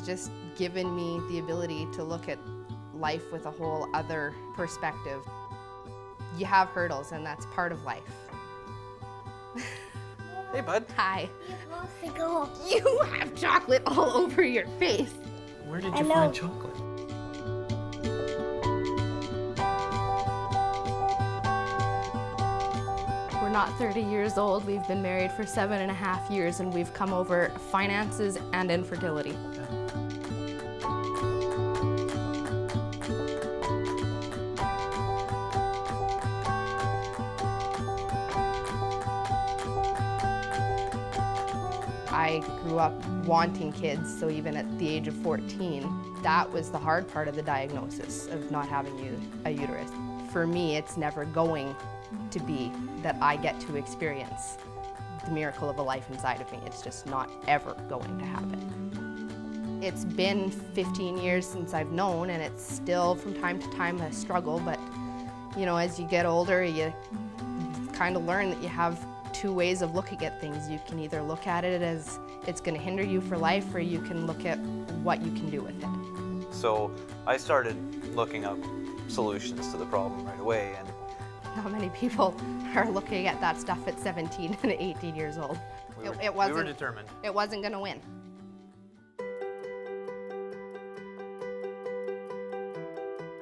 has just given me the ability to look at life with a whole other perspective. You have hurdles, and that's part of life. Hey, bud. Hi. You have to go. You have chocolate all over your face. Where did you find chocolate? We're not 30 years old. We've been married for 7.5 years, and we've come over finances and infertility. I grew up wanting kids, so even at the age of 14, that was the hard part of the diagnosis of not having a uterus. For me, it's never going to be that I get to experience the miracle of a life inside of me. It's just not ever going to happen. It's been 15 years since I've known, and it's still from time to time a struggle, but you know, as you get older, you kind of learn that you have two ways of looking at things. You can either look at it as it's going to hinder you for life, or you can look at what you can do with it. So I started looking up solutions to the problem right away, and Not many people are looking at that stuff at 17 and 18 years old. we were determined. It wasn't going to win.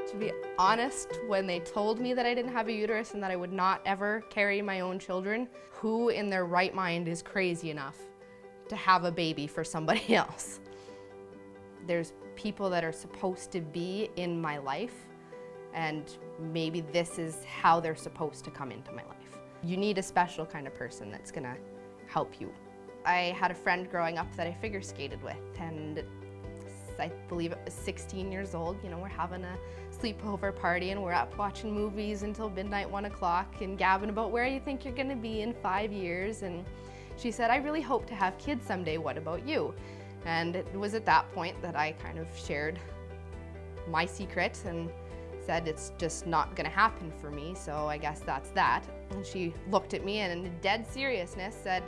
To be honest, when they told me that I didn't have a uterus and that I would not ever carry my own children, who in their right mind is crazy enough to have a baby for somebody else? There's people that are supposed to be in my life, and maybe this is how they're supposed to come into my life. You need a special kind of person that's gonna help you. I had a friend growing up that I figure skated with, and I believe it was 16 years old. You know, we're having a sleepover party and we're up watching movies until midnight, 1 o'clock, and gabbing about where you think you're gonna be in 5 years. And she said, "I really hope to have kids someday, what about you?" And it was at that point that I kind of shared my secret and said it's just not gonna happen for me, so I guess that's that. And she looked at me and in dead seriousness said,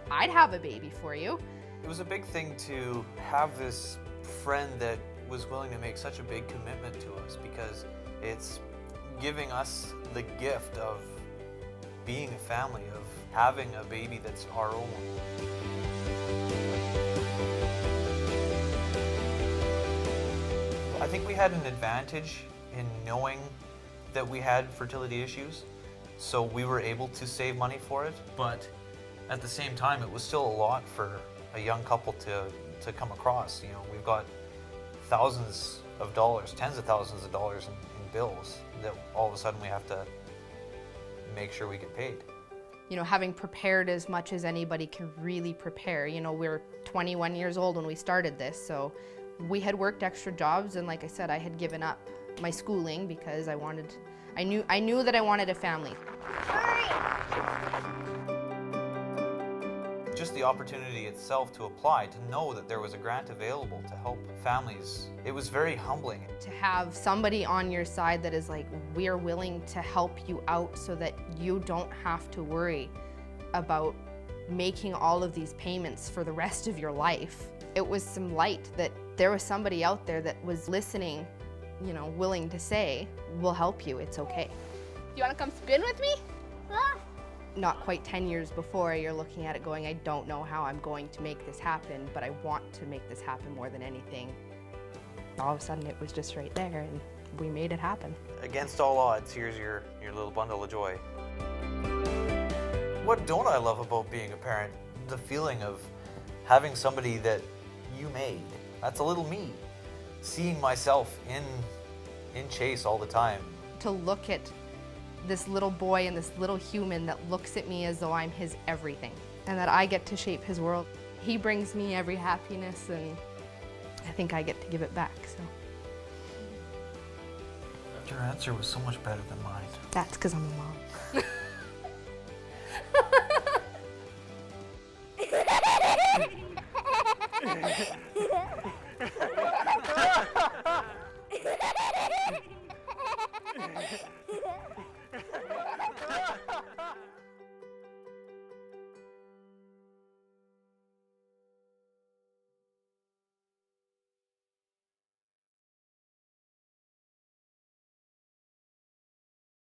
"I'd have a baby for you." It was a big thing to have this friend that was willing to make such a big commitment to us, because it's giving us the gift of being a family, of having a baby that's our own. I think we had an advantage in knowing that we had fertility issues, so we were able to save money for it, but at the same time it was still a lot for a young couple to come across. You know, we've got thousands of dollars, tens of thousands of dollars in bills that all of a sudden we have to make sure we get paid. You know, having prepared as much as anybody can really prepare. You know, we're 21 years old when we started this, so we had worked extra jobs, and like I said, I had given up my schooling because I knew that I wanted a family. Just the opportunity itself to apply, to know that there was a grant available to help families, it was very humbling. To have somebody on your side that is like, we're willing to help you out so that you don't have to worry about making all of these payments for the rest of your life. It was some light that there was somebody out there that was listening, you know, willing to say, "We'll help you, it's okay." Do you want to come spin with me? Not quite 10 years before, you're looking at it going, I don't know how I'm going to make this happen, but I want to make this happen more than anything. All of a sudden it was just right there, and we made it happen. Against all odds, here's your little bundle of joy. What don't I love about being a parent? The feeling of having somebody that you made. That's a little me. Seeing myself in Chase all the time. To look at this little boy and this little human that looks at me as though I'm his everything, and that I get to shape his world. He brings me every happiness, and I think I get to give it back, so. Your answer was so much better than mine. That's because I'm a mom.